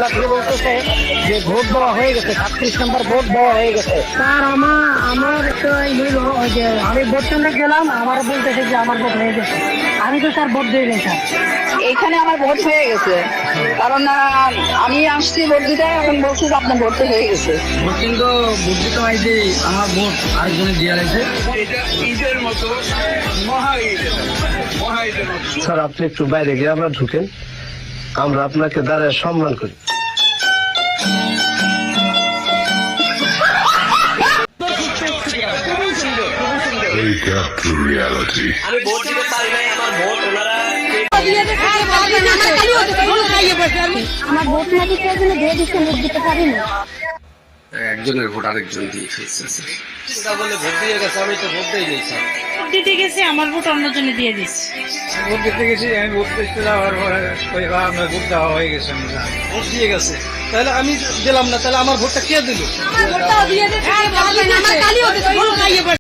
সকালবেলা থেকে বলতেছে যে ভোট দেওয়া হয়ে গেছে, 36 নম্বর ভোট দেওয়া হয়ে গেছে। স্যার আমার তো ওই যে আমি ভোট কেন্দ্রে গেলাম, আমার বলতেছে যে আমার ভোট হয়ে গেছে। আমি তো স্যার ভোট দিয়ে গেছি। এখানে আমার ভোট হয়ে গেছে, কারণ আমি আসছি ভোট দিতে, এখন বলছি যে আপনার ভোট তো হয়ে গেছে। ভোট কিন্তু ভোট দিতে হয়েছে, আমার ভোট আরেকজনে দিয়ে রয়েছে। ঈদের মতো মহা ঈদের মতো। স্যার আপনি একটু বাইরে গিয়ে আমরা ঢুকেন, আমরা আপনাকে দাঁড়ায় সম্মান করি। আমি ভোট দিতে পারি নাই, আমার ভোট ওনারা আমার ভোট না দিতে গেলে দিয়ে দিতে ভোট দিতে পারিনি। একজনের ভোট আরেকজন দিয়ে ফেলছে। বলে ভোট দিয়ে গেছে, আমি তো ভোট দিয়ে গেছি। ভোট দিতে গেছি, আমার ভোট অন্যজনে দিয়ে দিচ্ছি। ভোট দিতে গেছি, আমি ভোট দিতে যাওয়ার পরে আমার ভোট দেওয়া হয়ে গেছে। ভোট দিয়ে গেছে, তাহলে আমি দিলাম না, তাহলে আমার ভোটটা কে দিল? আমার ভোটটাও দিয়ে দিতে